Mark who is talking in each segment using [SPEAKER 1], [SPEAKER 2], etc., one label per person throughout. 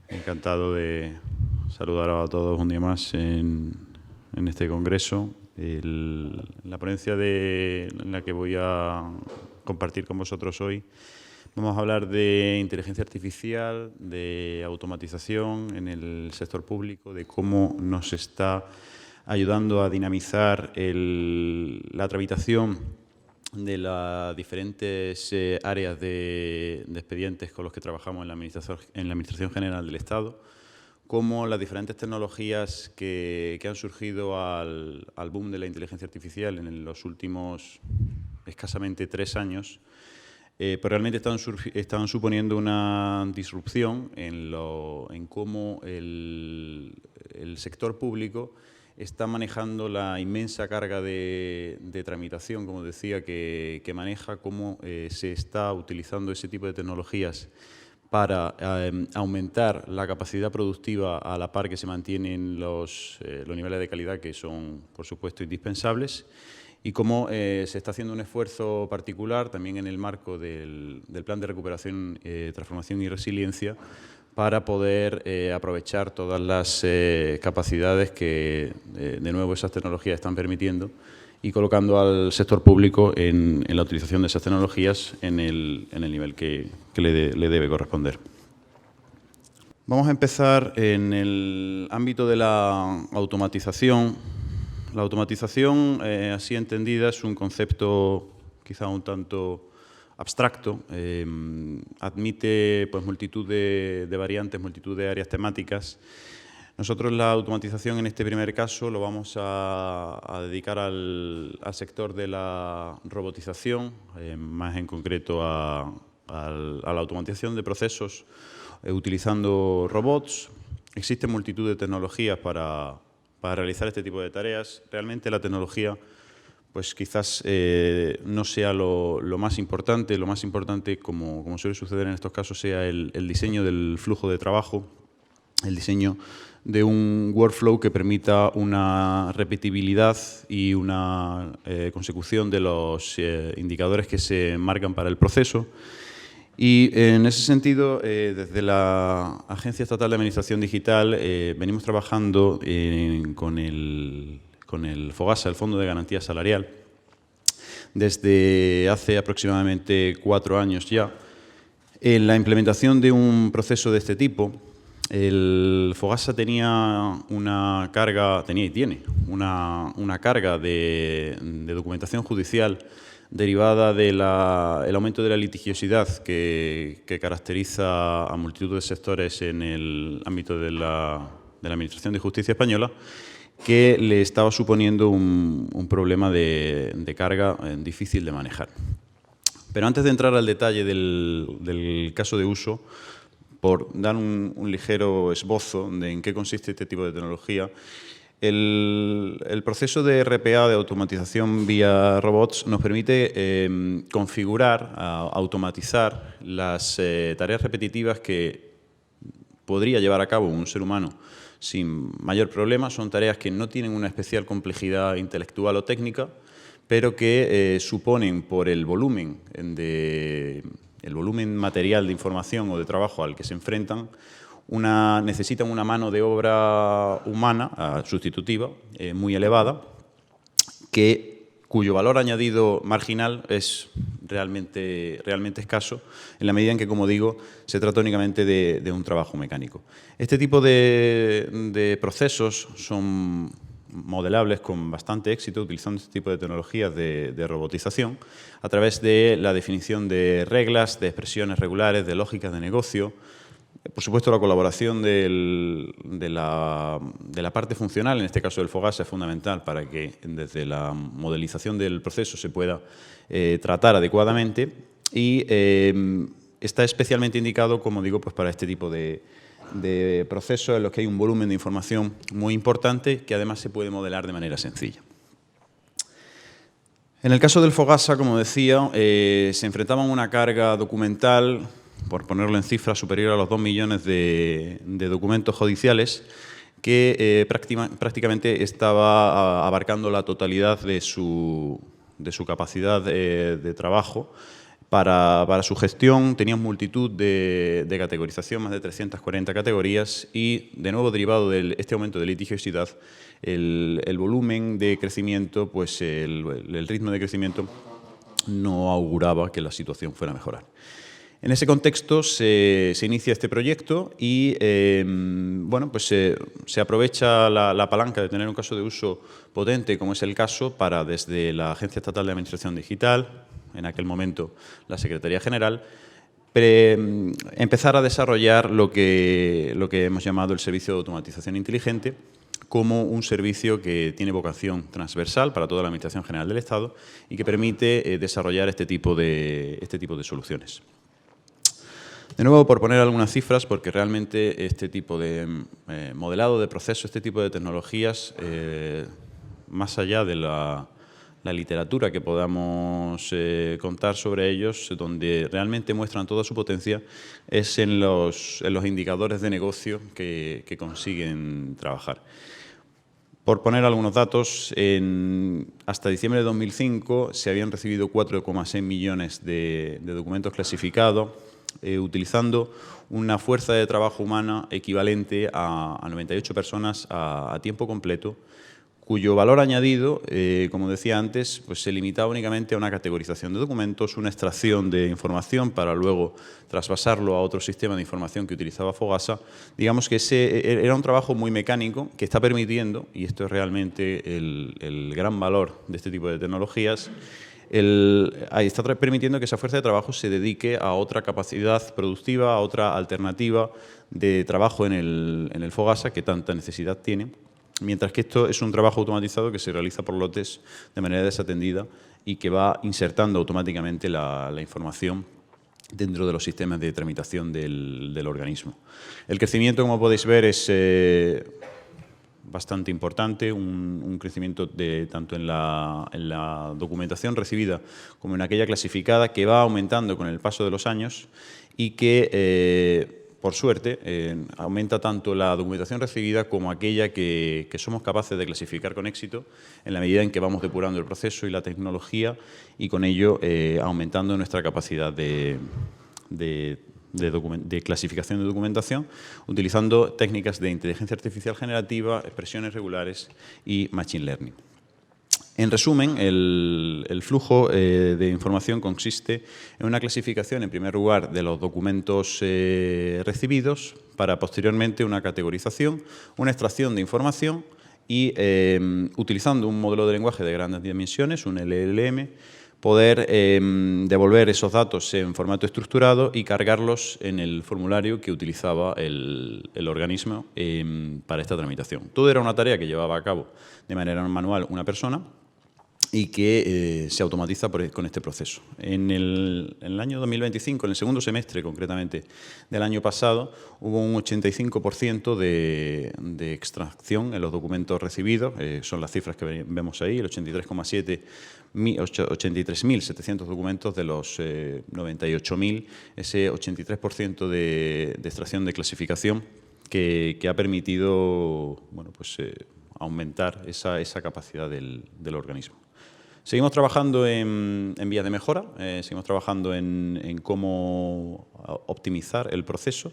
[SPEAKER 1] Encantado de saludar a todos un día más en este congreso. La ponencia en la que voy a compartir con vosotros hoy, vamos a hablar de inteligencia artificial, de automatización en el sector público, de cómo nos está ayudando a dinamizar la tramitación de las diferentes áreas de expedientes con los que trabajamos en la Administración General del Estado, como las diferentes tecnologías que han surgido al boom de la inteligencia artificial en los últimos escasamente 3 años, pues realmente están suponiendo una disrupción en cómo el sector público está manejando la inmensa carga de tramitación, como decía, que maneja, cómo se está utilizando ese tipo de tecnologías para aumentar la capacidad productiva a la par que se mantienen los niveles de calidad que son, por supuesto, indispensables, y cómo se está haciendo un esfuerzo particular también en el marco del Plan de Recuperación, Transformación y Resiliencia para poder aprovechar todas las capacidades que, de nuevo, esas tecnologías están permitiendo y colocando al sector público en la utilización de esas tecnologías en el nivel que le debe corresponder. Vamos a empezar en el ámbito de la automatización. La automatización, así entendida, es un concepto quizá un tanto abstracto, admite pues, multitud de variantes, multitud de áreas temáticas. Nosotros la automatización en este primer caso lo vamos a dedicar al sector de la robotización, más en concreto a la automatización de procesos utilizando robots. Existen multitud de tecnologías para realizar este tipo de tareas. Realmente la tecnología pues quizás no sea lo más importante. Lo más importante, como suele suceder en estos casos, sea el diseño del flujo de trabajo, el diseño de un workflow que permita una repetibilidad y una consecución de los indicadores que se marcan para el proceso. Y en ese sentido, desde la Agencia Estatal de Administración Digital venimos trabajando con el FOGASA, el Fondo de Garantía Salarial, desde hace aproximadamente 4 años ya. En la implementación de un proceso de este tipo, el FOGASA tenía una carga, y tiene una carga de documentación judicial derivada del aumento de la litigiosidad que caracteriza a multitud de sectores en el ámbito de la Administración de Justicia española, que le estaba suponiendo un problema de carga difícil de manejar. Pero antes de entrar al detalle del caso de uso, por dar un ligero esbozo de en qué consiste este tipo de tecnología, el proceso de RPA, de automatización vía robots, nos permite configurar, automatizar las tareas repetitivas que podría llevar a cabo un ser humano sin mayor problema. Son tareas que no tienen una especial complejidad intelectual o técnica, pero que suponen, por el volumen material de información o de trabajo al que se enfrentan, necesitan una mano de obra humana sustitutiva muy elevada, cuyo valor añadido marginal es realmente escaso, en la medida en que, como digo, se trata únicamente de un trabajo mecánico. Este tipo de procesos son modelables con bastante éxito utilizando este tipo de tecnologías de robotización a través de la definición de reglas, de expresiones regulares, de lógicas de negocio. Por supuesto, la colaboración de la parte funcional, en este caso del FOGASA, es fundamental para que desde la modelización del proceso se pueda tratar adecuadamente, y está especialmente indicado, como digo, pues para este tipo de procesos en los que hay un volumen de información muy importante que además se puede modelar de manera sencilla. En el caso del FOGASA, como decía, se enfrentaban a una carga documental, por ponerlo en cifras, superior a los 2 millones de documentos judiciales, que prácticamente estaba abarcando la totalidad de su capacidad de trabajo, Para su gestión teníamos multitud de categorización, más de 340 categorías, y de nuevo derivado de este aumento de litigiosidad, el volumen de crecimiento, pues el ritmo de crecimiento no auguraba que la situación fuera a mejorar. En ese contexto se inicia este proyecto y bueno, pues se aprovecha la palanca de tener un caso de uso potente, como es el caso, para desde la Agencia Estatal de Administración Digital, en aquel momento la Secretaría General, empezar a desarrollar lo que hemos llamado el servicio de automatización inteligente como un servicio que tiene vocación transversal para toda la Administración General del Estado y que permite desarrollar este tipo de soluciones. De nuevo, por poner algunas cifras, porque realmente este tipo de modelado de proceso, este tipo de tecnologías, más allá de la literatura que podamos contar sobre ellos, donde realmente muestran toda su potencia, es en los indicadores de negocio que consiguen trabajar. Por poner algunos datos, hasta diciembre de 2005 se habían recibido 4,6 millones de documentos clasificados, utilizando una fuerza de trabajo humana equivalente a 98 personas a tiempo completo, cuyo valor añadido, como decía antes, pues se limitaba únicamente a una categorización de documentos, una extracción de información para luego traspasarlo a otro sistema de información que utilizaba Fogasa. Digamos que ese era un trabajo muy mecánico que está permitiendo, y esto es realmente el gran valor de este tipo de tecnologías, está permitiendo que esa fuerza de trabajo se dedique a otra capacidad productiva, a otra alternativa de trabajo en el Fogasa que tanta necesidad tiene, mientras que esto es un trabajo automatizado que se realiza por lotes de manera desatendida y que va insertando automáticamente la información dentro de los sistemas de tramitación del organismo. El crecimiento, como podéis ver, es bastante importante, un crecimiento tanto en la documentación recibida como en aquella clasificada, que va aumentando con el paso de los años y que, por suerte, aumenta tanto la documentación recibida como aquella que somos capaces de clasificar con éxito en la medida en que vamos depurando el proceso y la tecnología y con ello aumentando nuestra capacidad de clasificación de documentación, utilizando técnicas de inteligencia artificial generativa, expresiones regulares y machine learning. En resumen, el flujo de información consiste en una clasificación, en primer lugar, de los documentos recibidos, para posteriormente una categorización, una extracción de información y, utilizando un modelo de lenguaje de grandes dimensiones, un LLM, poder devolver esos datos en formato estructurado y cargarlos en el formulario que utilizaba el organismo para esta tramitación. Todo era una tarea que llevaba a cabo de manera manual una persona y que se automatiza con este proceso. En el año 2025, en el segundo semestre concretamente del año pasado, hubo un 85% de extracción en los documentos recibidos, son las cifras que vemos ahí, el 83.700 documentos de los 98.000, ese 83% de extracción de clasificación que ha permitido, bueno, pues, aumentar esa capacidad del organismo. Seguimos trabajando en vías de mejora, seguimos trabajando en cómo optimizar el proceso.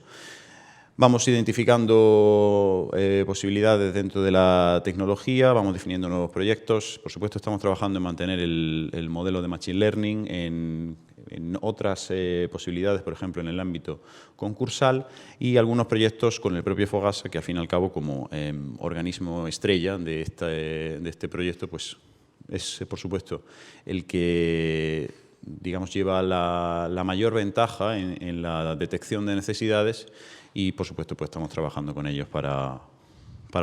[SPEAKER 1] Vamos identificando posibilidades dentro de la tecnología, vamos definiendo nuevos proyectos. Por supuesto, estamos trabajando en mantener el modelo de Machine Learning, en otras posibilidades, por ejemplo, en el ámbito concursal, y algunos proyectos con el propio Fogasa, que al fin y al cabo, como organismo estrella de este proyecto, pues es, por supuesto, el que, digamos, lleva la mayor ventaja en la detección de necesidades y, por supuesto, pues estamos trabajando con ellos para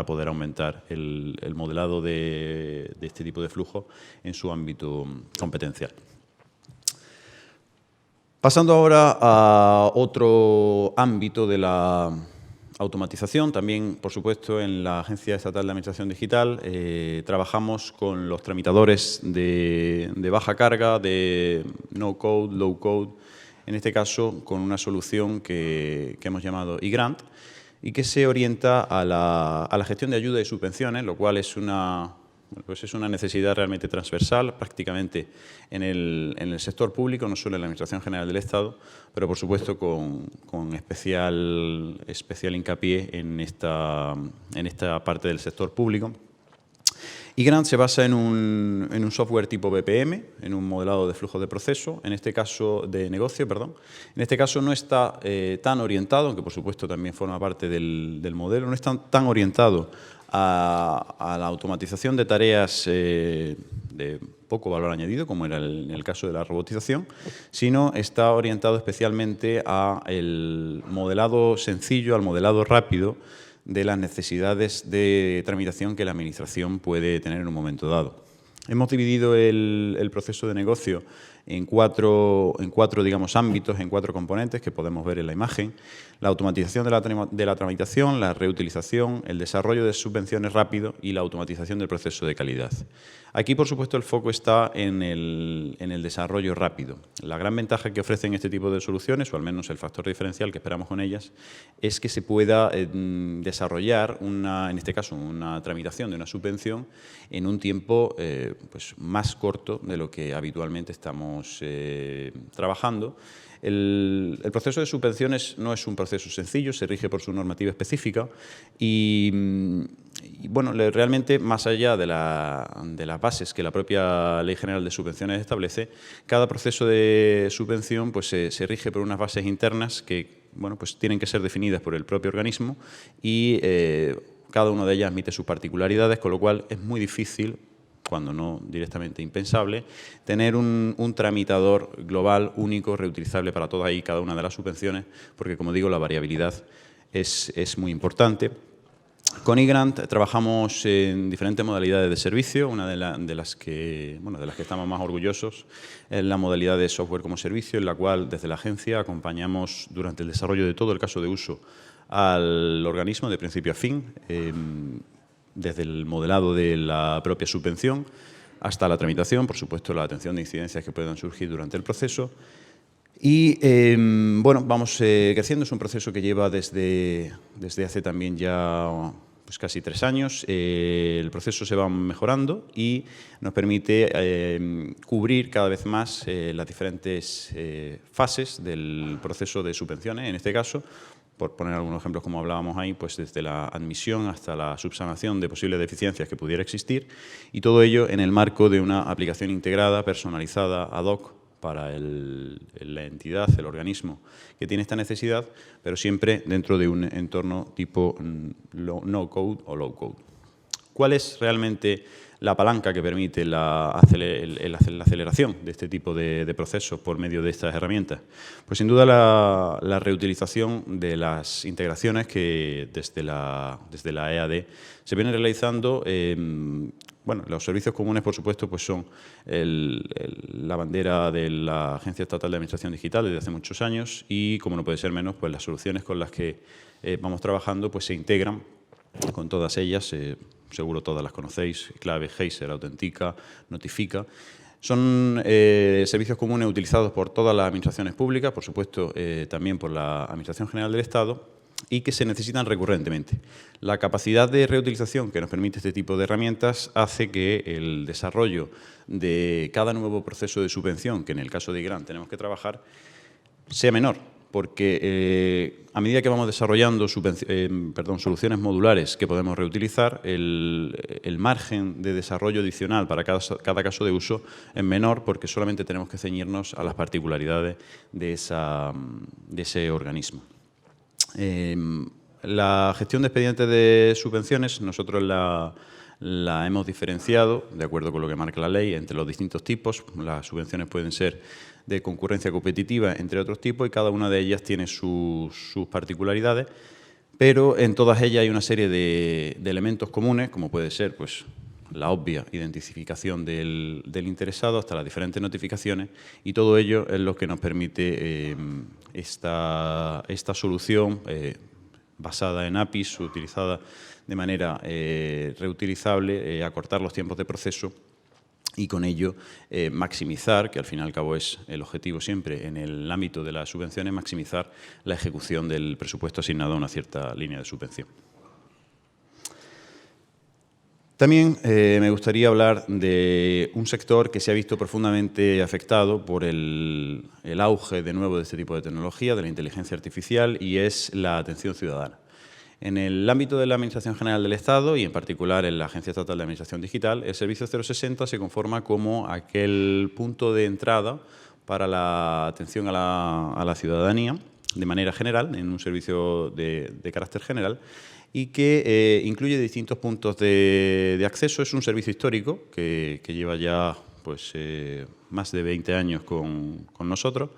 [SPEAKER 1] poder aumentar el modelado de este tipo de flujo en su ámbito competencial. Pasando ahora a otro ámbito de la automatización, también, por supuesto, en la Agencia Estatal de Administración Digital trabajamos con los tramitadores de baja carga, de no-code, low-code, en este caso con una solución que hemos llamado eGrant y que se orienta a la gestión de ayuda y subvenciones, lo cual es una Bueno, pues es una necesidad realmente transversal, prácticamente en el sector público, no solo en la Administración General del Estado, pero por supuesto con especial hincapié en esta parte del sector público. eGrant se basa en un software tipo BPM, en un modelado de flujo de proceso, en este caso de negocio, perdón. En este caso no está tan orientado, aunque por supuesto también forma parte del modelo, no está tan orientado a la automatización de tareas de poco valor añadido, como era en el caso de la robotización, sino está orientado especialmente al modelado sencillo, al modelado rápido, de las necesidades de tramitación que la Administración puede tener en un momento dado. Hemos dividido el proceso de negocio en cuatro digamos, ámbitos, en 4 componentes que podemos ver en la imagen: la automatización de la tramitación, la reutilización, el desarrollo de subvenciones rápido y la automatización del proceso de calidad. Aquí, por supuesto, el foco está en el desarrollo rápido. La gran ventaja que ofrecen este tipo de soluciones, o al menos el factor diferencial que esperamos con ellas, es que se pueda desarrollar, en este caso, una tramitación de una subvención en un tiempo pues, más corto de lo que habitualmente estamos trabajando. El proceso de subvenciones no es un proceso sencillo, se rige por su normativa específica y bueno, realmente, más allá de las bases que la propia Ley General de Subvenciones establece, cada proceso de subvención pues, se rige por unas bases internas que bueno, pues, tienen que ser definidas por el propio organismo y cada una de ellas admite sus particularidades, con lo cual es muy difícil, cuando no directamente impensable, tener un tramitador global, único, reutilizable para todas y cada una de las subvenciones, porque, como digo, la variabilidad es muy importante. Con eGrant trabajamos en diferentes modalidades de servicio. Una de las que estamos más orgullosos es la modalidad de software como servicio, en la cual desde la agencia acompañamos durante el desarrollo de todo el caso de uso al organismo de principio a fin, desde el modelado de la propia subvención hasta la tramitación, por supuesto la atención de incidencias que puedan surgir durante el proceso. Y bueno, vamos creciendo, es un proceso que lleva desde hace también ya pues casi 3 años. El proceso se va mejorando y nos permite cubrir cada vez más las diferentes fases del proceso de subvenciones, en este caso, por poner algunos ejemplos como hablábamos ahí, pues desde la admisión hasta la subsanación de posibles deficiencias que pudiera existir, y todo ello en el marco de una aplicación integrada, personalizada, ad hoc, para la entidad, el organismo que tiene esta necesidad, pero siempre dentro de un entorno tipo no-code o low-code. ¿Cuál es realmente la palanca que permite la aceleración de este tipo de procesos por medio de estas herramientas? Pues sin duda la reutilización de las integraciones que desde la EAD se vienen realizando. Bueno, los servicios comunes, por supuesto, pues son la bandera de la Agencia Estatal de Administración Digital desde hace muchos años y, como no puede ser menos, pues las soluciones con las que vamos trabajando pues se integran con todas ellas. Seguro todas las conocéis: Clave, Geyser, Autentica, Notifica. Son servicios comunes utilizados por todas las administraciones públicas, por supuesto también por la Administración General del Estado, y que se necesitan recurrentemente. La capacidad de reutilización que nos permite este tipo de herramientas hace que el desarrollo de cada nuevo proceso de subvención, que en el caso de eGrant tenemos que trabajar, sea menor, porque a medida que vamos desarrollando soluciones modulares que podemos reutilizar, el margen de desarrollo adicional para cada caso de uso es menor, porque solamente tenemos que ceñirnos a las particularidades de ese organismo. La gestión de expedientes de subvenciones nosotros la hemos diferenciado, de acuerdo con lo que marca la ley, entre los distintos tipos. Las subvenciones pueden ser de concurrencia competitiva, entre otros tipos, y cada una de ellas tiene sus particularidades, pero en todas ellas hay una serie de elementos comunes, como puede ser pues, la obvia identificación del interesado hasta las diferentes notificaciones, y todo ello es lo que nos permite esta solución basada en APIs, utilizada de manera reutilizable, acortar los tiempos de proceso y con ello maximizar, que al fin y al cabo es el objetivo siempre en el ámbito de las subvenciones, maximizar la ejecución del presupuesto asignado a una cierta línea de subvención. También me gustaría hablar de un sector que se ha visto profundamente afectado por el auge de nuevo de este tipo de tecnología, de la inteligencia artificial, y es la atención ciudadana. En el ámbito de la Administración General del Estado y en particular en la Agencia Estatal de Administración Digital, el Servicio 060 se conforma como aquel punto de entrada para la atención a la ciudadanía de manera general, en un servicio de carácter general, y que incluye distintos puntos de acceso. Es un servicio histórico que lleva ya pues, más de 20 años con nosotros,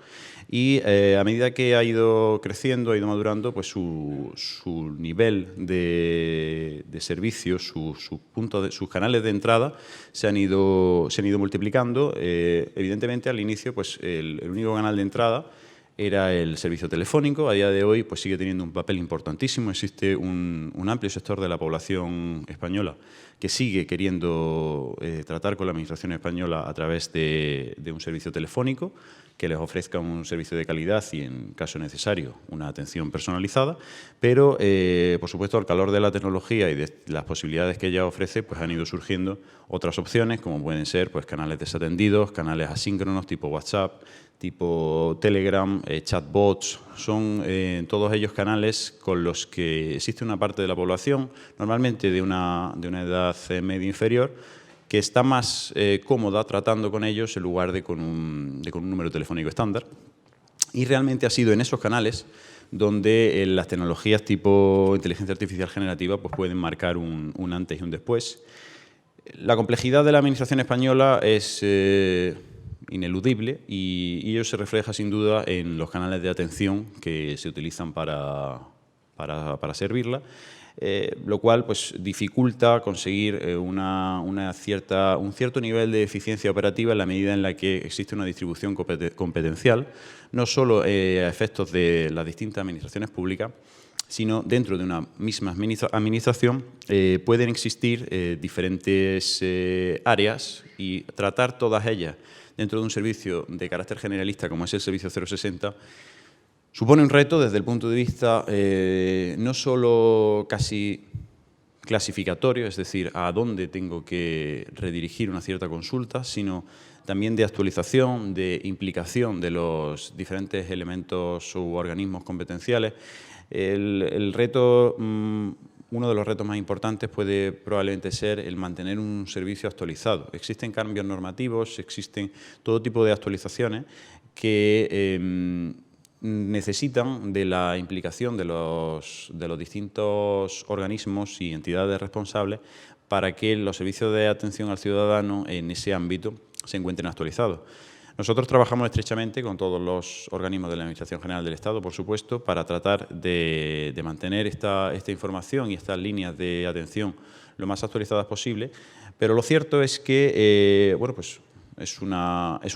[SPEAKER 1] y a medida que ha ido creciendo, ha ido madurando, pues su nivel de servicios, sus canales de entrada se han ido multiplicando. Evidentemente, al inicio, pues el único canal de entrada era el servicio telefónico. A día de hoy pues sigue teniendo un papel importantísimo. Existe un amplio sector de la población española que sigue queriendo tratar con la Administración española a través de un servicio telefónico que les ofrezca un servicio de calidad y, en caso necesario, una atención personalizada. Pero, por supuesto, al calor de la tecnología y de las posibilidades que ella ofrece, pues han ido surgiendo otras opciones, como pueden ser pues, canales desatendidos, canales asíncronos tipo WhatsApp, tipo Telegram, chatbots. Son todos ellos canales con los que existe una parte de la población, normalmente de una edad media inferior, que está más cómoda tratando con ellos en lugar de con un número telefónico estándar. Y realmente ha sido en esos canales donde las tecnologías tipo inteligencia artificial generativa pues pueden marcar un antes y un después. La complejidad de la Administración española es ineludible y ello se refleja sin duda en los canales de atención que se utilizan para servirla, lo cual pues, dificulta conseguir un cierto nivel de eficiencia operativa en la medida en la que existe una distribución competencial, no solo a efectos de las distintas administraciones públicas, sino dentro de una misma administración pueden existir diferentes áreas, y tratar todas ellas dentro de un servicio de carácter generalista como es el Servicio 060 supone un reto desde el punto de vista no solo casi clasificatorio, es decir, a dónde tengo que redirigir una cierta consulta, sino también de actualización, de implicación de los diferentes elementos u organismos competenciales. El reto, uno de los retos más importantes puede probablemente ser el mantener un servicio actualizado. Existen cambios normativos, existen todo tipo de actualizaciones que necesitan de la implicación de los distintos organismos y entidades responsables para que los servicios de atención al ciudadano en ese ámbito se encuentren actualizados. Nosotros trabajamos estrechamente con todos los organismos de la Administración General del Estado, por supuesto, para tratar de mantener esta información y estas líneas de atención lo más actualizadas posible, pero lo cierto es que, bueno, pues es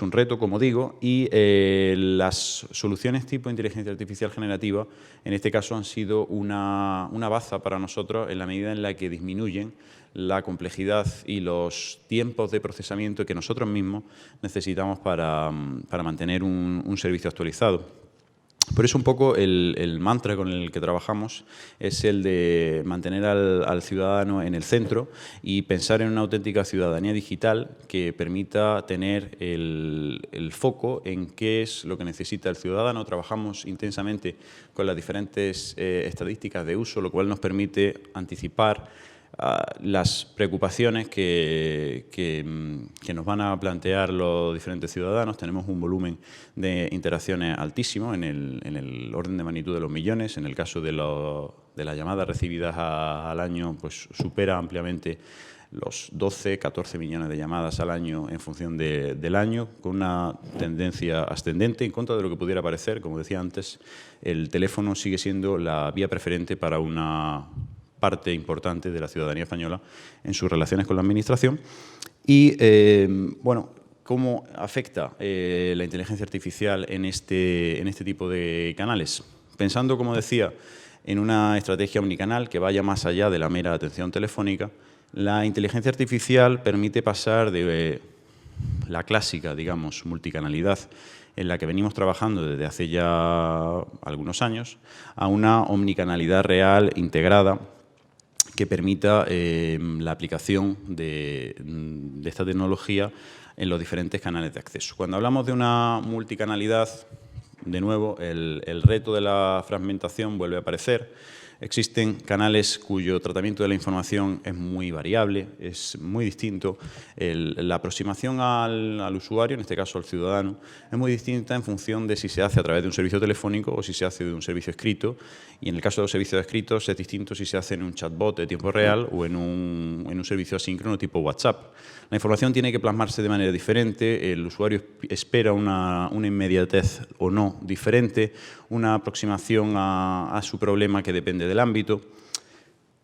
[SPEAKER 1] un reto, como digo, y las soluciones tipo inteligencia artificial generativa, en este caso, han sido una baza para nosotros en la medida en la que disminuyen la complejidad y los tiempos de procesamiento que nosotros mismos necesitamos para mantener un servicio actualizado. Por eso un poco el mantra con el que trabajamos es el de mantener al ciudadano en el centro y pensar en una auténtica ciudadanía digital que permita tener el foco en qué es lo que necesita el ciudadano. Trabajamos intensamente con las diferentes estadísticas de uso, lo cual nos permite anticipar las preocupaciones que nos van a plantear los diferentes ciudadanos. Tenemos un volumen de interacciones altísimo, en el orden de magnitud de los millones. En el caso de las llamadas recibidas al año, pues supera ampliamente los 12, 14 millones de llamadas al año en función del año, con una tendencia ascendente. En contra de lo que pudiera parecer, como decía antes, el teléfono sigue siendo la vía preferente para una parte importante de la ciudadanía española en sus relaciones con la Administración. Y, bueno, ¿cómo afecta la inteligencia artificial en este tipo de canales? Pensando, como decía, en una estrategia omnicanal que vaya más allá de la mera atención telefónica, la inteligencia artificial permite pasar de la clásica, digamos, multicanalidad en la que venimos trabajando desde hace ya algunos años, a una omnicanalidad real, integrada, que permita la aplicación de esta tecnología en los diferentes canales de acceso. Cuando hablamos de una multicanalidad, de nuevo, el reto de la fragmentación vuelve a aparecer. Existen canales cuyo tratamiento de la información es muy variable, es muy distinto. La aproximación al usuario, en este caso al ciudadano, es muy distinta en función de si se hace a través de un servicio telefónico o si se hace de un servicio escrito. Y en el caso de los servicios escritos es distinto si se hace en un chatbot de tiempo real o en un servicio asíncrono tipo WhatsApp. La información tiene que plasmarse de manera diferente, el usuario espera una inmediatez o no diferente, una aproximación a su problema que depende del ámbito.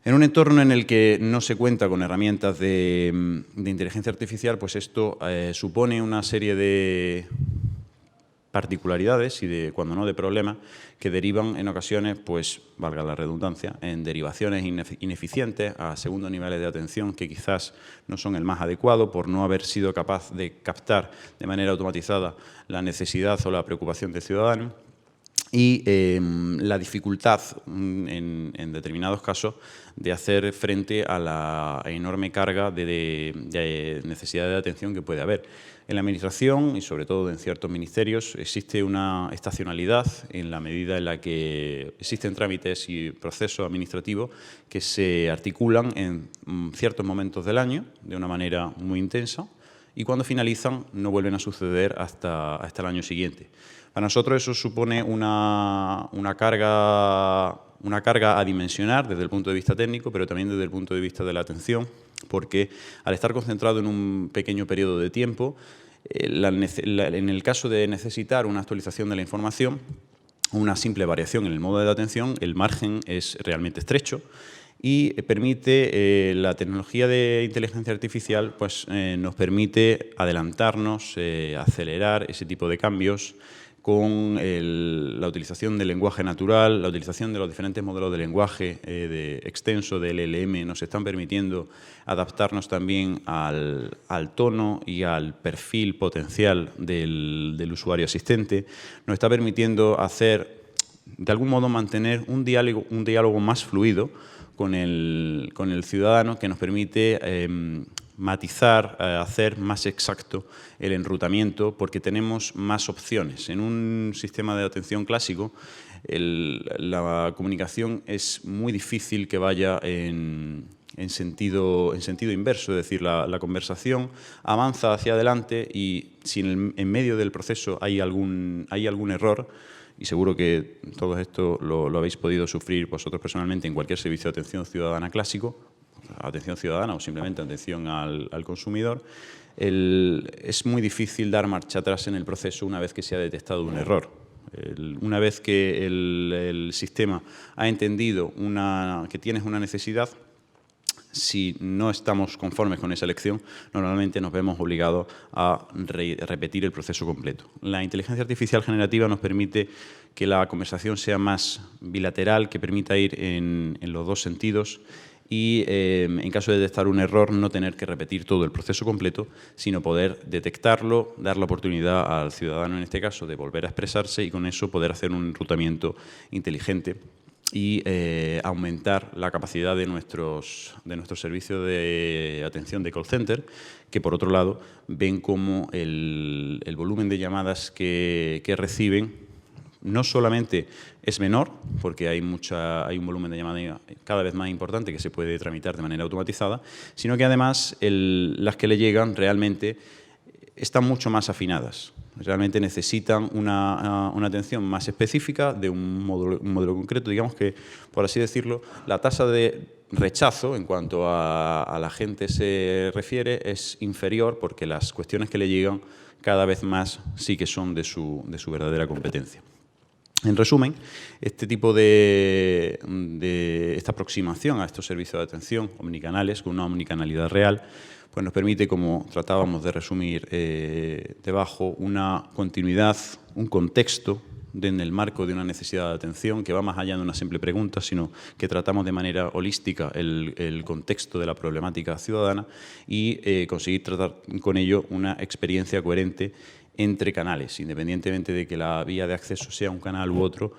[SPEAKER 1] En un entorno en el que no se cuenta con herramientas de inteligencia artificial, pues esto supone una serie de particularidades y de, cuando no de problemas, que derivan en ocasiones, pues, valga la redundancia, en derivaciones ineficientes a segundos niveles de atención que quizás no son el más adecuado por no haber sido capaz de captar de manera automatizada la necesidad o la preocupación del ciudadano y la dificultad en determinados casos de hacer frente a la enorme carga de necesidad de atención que puede haber. En la Administración y sobre todo en ciertos ministerios existe una estacionalidad en la medida en la que existen trámites y procesos administrativos que se articulan en ciertos momentos del año de una manera muy intensa y cuando finalizan no vuelven a suceder hasta el año siguiente. Para nosotros eso supone una carga a dimensionar desde el punto de vista técnico, pero también desde el punto de vista de la atención, porque al estar concentrado en un pequeño periodo de tiempo, en el caso de necesitar una actualización de la información, una simple variación en el modo de atención, el margen es realmente estrecho y permite, la tecnología de inteligencia artificial pues, nos permite adelantarnos, acelerar ese tipo de cambios con la utilización del lenguaje natural, la utilización de los diferentes modelos de lenguaje extenso del LLM nos están permitiendo adaptarnos también al tono y al perfil potencial del usuario asistente, nos está permitiendo hacer, de algún modo, mantener un diálogo más fluido con el ciudadano que nos permite matizar, hacer más exacto el enrutamiento porque tenemos más opciones. En un sistema de atención clásico la comunicación es muy difícil que vaya en sentido inverso, es decir, la conversación avanza hacia adelante y si en medio del proceso hay algún error, y seguro que todo esto lo habéis podido sufrir vosotros personalmente en cualquier servicio de atención ciudadana clásico, atención ciudadana o simplemente atención al consumidor, es muy difícil dar marcha atrás en el proceso una vez que se ha detectado un error. Una vez que el sistema ha entendido que tienes una necesidad, si no estamos conformes con esa elección, normalmente nos vemos obligados a repetir el proceso completo. La inteligencia artificial generativa nos permite que la conversación sea más bilateral, que permita ir en los dos sentidos y, en caso de detectar un error, no tener que repetir todo el proceso completo, sino poder detectarlo, dar la oportunidad al ciudadano, en este caso, de volver a expresarse y con eso poder hacer un enrutamiento inteligente y aumentar la capacidad de nuestros servicios de atención de call center, que por otro lado ven como el volumen de llamadas que reciben no solamente es menor, porque hay un volumen de llamadas cada vez más importante que se puede tramitar de manera automatizada, sino que además las que le llegan realmente están mucho más afinadas. Realmente necesitan una atención más específica de un modelo concreto. Digamos que, por así decirlo, la tasa de rechazo en cuanto a la gente se refiere es inferior porque las cuestiones que le llegan cada vez más sí que son de su verdadera competencia. En resumen, este tipo esta aproximación a estos servicios de atención omnicanales, con una omnicanalidad real, pues nos permite, como tratábamos de resumir debajo, una continuidad, un contexto en el marco de una necesidad de atención que va más allá de una simple pregunta, sino que tratamos de manera holística el contexto de la problemática ciudadana y conseguir tratar con ello una experiencia coherente entre canales, independientemente de que la vía de acceso sea un canal u otro.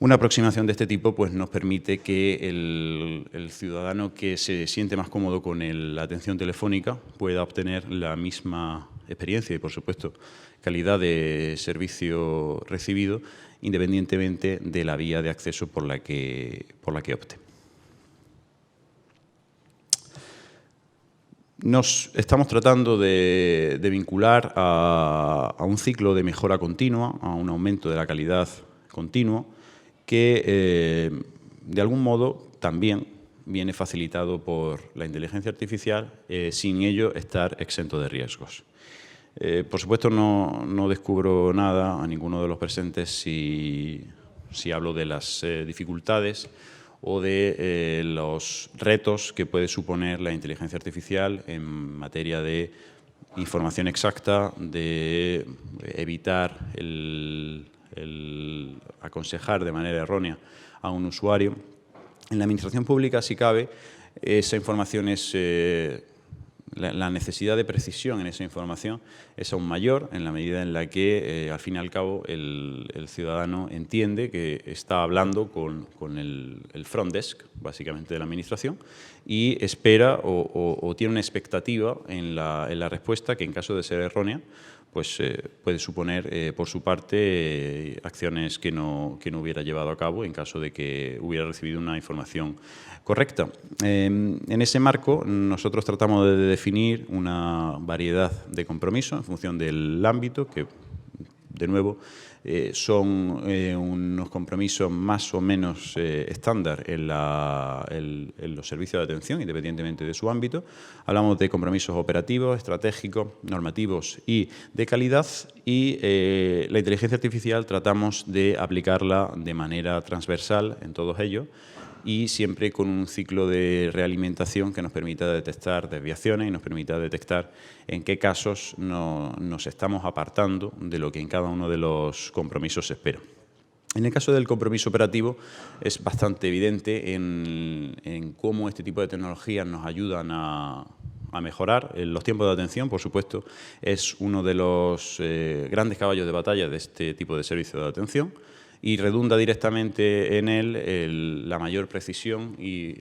[SPEAKER 1] Una aproximación de este tipo pues, nos permite que el ciudadano que se siente más cómodo con la atención telefónica pueda obtener la misma experiencia y, por supuesto, calidad de servicio recibido, independientemente de la vía de acceso por la que opte. Nos estamos tratando de vincular a un ciclo de mejora continua, a un aumento de la calidad continuo, que de algún modo también viene facilitado por la inteligencia artificial, sin ello estar exento de riesgos. Por supuesto, no descubro nada a ninguno de los presentes si hablo de las dificultades o de los retos que puede suponer la inteligencia artificial en materia de información exacta, de evitar el aconsejar de manera errónea a un usuario. En la administración pública, si cabe, esa información es la necesidad de precisión en esa información es aún mayor en la medida en la que, al fin y al cabo, el ciudadano entiende que está hablando con el front desk, básicamente, de la administración, y espera o tiene una expectativa en la respuesta que, en caso de ser errónea, pues puede suponer por su parte acciones que no hubiera llevado a cabo en caso de que hubiera recibido una información correcta. En ese marco, nosotros tratamos de definir una variedad de compromisos en función del ámbito, que, de nuevo, son unos compromisos más o menos estándar en los servicios de atención, independientemente de su ámbito. Hablamos de compromisos operativos, estratégicos, normativos y de calidad, y la inteligencia artificial tratamos de aplicarla de manera transversal en todos ellos, y siempre con un ciclo de realimentación que nos permita detectar desviaciones y nos permita detectar en qué casos nos estamos apartando de lo que en cada uno de los compromisos se espera. En el caso del compromiso operativo es bastante evidente en cómo este tipo de tecnologías nos ayudan a mejorar. Los tiempos de atención, por supuesto, es uno de los grandes caballos de batalla de este tipo de servicio de atención, y redunda directamente en él la mayor precisión y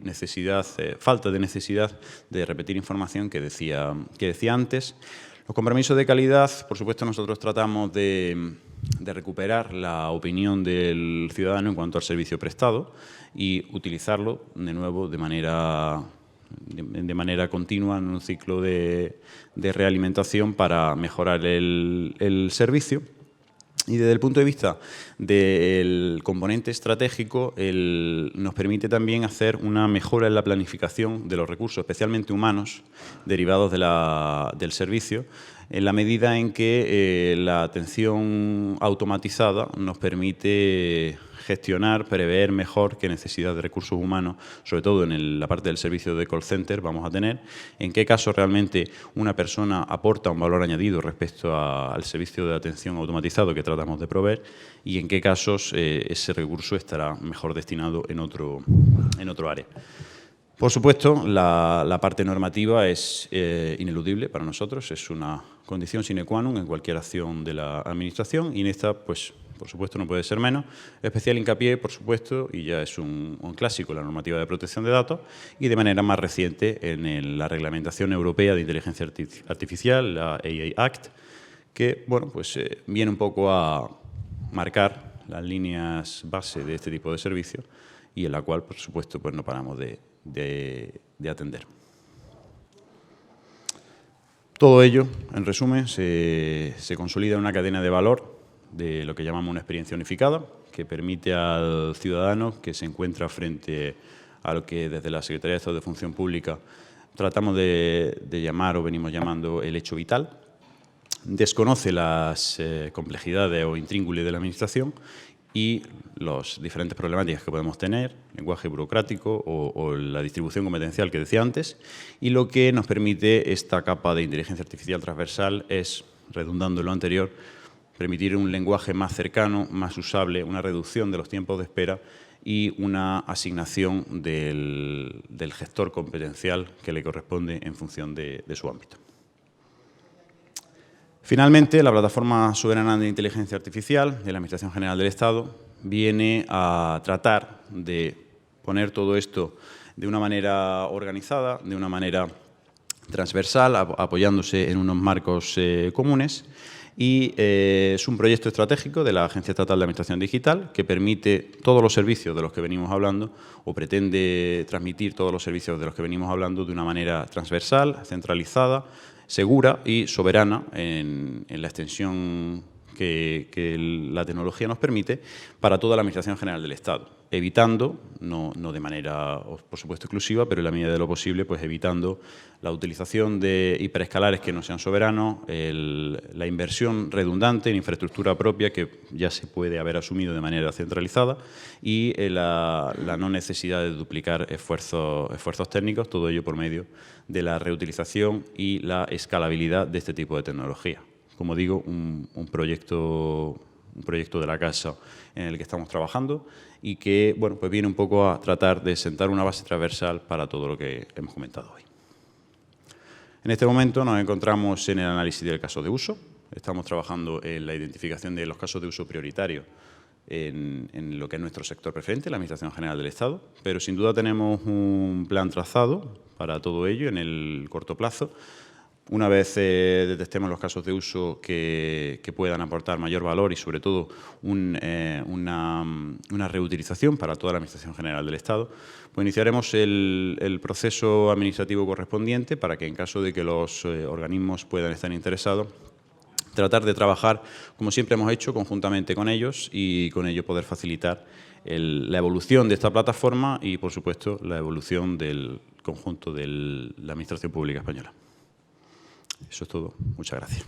[SPEAKER 1] falta de necesidad de repetir información que decía antes. Los compromisos de calidad, por supuesto, nosotros tratamos de recuperar la opinión del ciudadano en cuanto al servicio prestado y utilizarlo, de nuevo, de manera continua en un ciclo de realimentación para mejorar el servicio. Y desde el punto de vista del componente estratégico, nos permite también hacer una mejora en la planificación de los recursos, especialmente humanos, derivados del servicio, en la medida en que la atención automatizada nos permite gestionar, prever mejor qué necesidad de recursos humanos, sobre todo en la parte del servicio de call center, vamos a tener, en qué casos realmente una persona aporta un valor añadido respecto al servicio de atención automatizado que tratamos de proveer, y en qué casos ese recurso estará mejor destinado en otro área. Por supuesto, la parte normativa es ineludible para nosotros, es una condición sine qua non en cualquier acción de la Administración, y en esta, pues, por supuesto, no puede ser menos. Especial hincapié, por supuesto, y ya es un clásico, la normativa de protección de datos, y de manera más reciente en la reglamentación europea de inteligencia artificial, la AI Act, que, bueno, pues viene un poco a marcar las líneas base de este tipo de servicio, y en la cual, por supuesto, pues no paramos de atender. Todo ello, en resumen, se consolida en una cadena de valor de lo que llamamos una experiencia unificada, que permite al ciudadano que se encuentra frente a lo que desde la Secretaría de Estado de Función Pública tratamos de llamar o venimos llamando el hecho vital. Desconoce las complejidades o intríngulis de la Administración y las diferentes problemáticas que podemos tener, lenguaje burocrático o la distribución competencial que decía antes, y lo que nos permite esta capa de inteligencia artificial transversal es, redundando en lo anterior, permitir un lenguaje más cercano, más usable, una reducción de los tiempos de espera y una asignación del gestor competencial que le corresponde en función de su ámbito. Finalmente, la Plataforma Soberana de Inteligencia Artificial de la Administración General del Estado viene a tratar de poner todo esto de una manera organizada, de una manera transversal, apoyándose en unos marcos comunes, y es un proyecto estratégico de la Agencia Estatal de Administración Digital que permite todos los servicios de los que venimos hablando, o pretende transmitir todos los servicios de los que venimos hablando de una manera transversal, centralizada, segura y soberana en la extensión que la tecnología nos permite para toda la Administración General del Estado, evitando, no de manera, por supuesto, exclusiva, pero en la medida de lo posible, pues evitando la utilización de hiperescalares que no sean soberanos, la inversión redundante en infraestructura propia que ya se puede haber asumido de manera centralizada y la no necesidad de duplicar esfuerzos técnicos, todo ello por medio de la reutilización y la escalabilidad de este tipo de tecnología. Como digo, un proyecto de la Casa en el que estamos trabajando y que bueno, pues viene un poco a tratar de sentar una base transversal para todo lo que hemos comentado hoy. En este momento nos encontramos en el análisis del caso de uso. Estamos trabajando en la identificación de los casos de uso prioritarios en lo que es nuestro sector preferente, la Administración General del Estado, pero sin duda tenemos un plan trazado para todo ello en el corto plazo. Una vez detectemos los casos de uso que puedan aportar mayor valor y, sobre todo, una reutilización para toda la Administración General del Estado, pues iniciaremos el proceso administrativo correspondiente para que, en caso de que los organismos puedan estar interesados, tratar de trabajar, como siempre hemos hecho, conjuntamente con ellos y con ello poder facilitar la evolución de esta plataforma y, por supuesto, la evolución del conjunto de la Administración Pública Española. Eso es todo. Muchas gracias.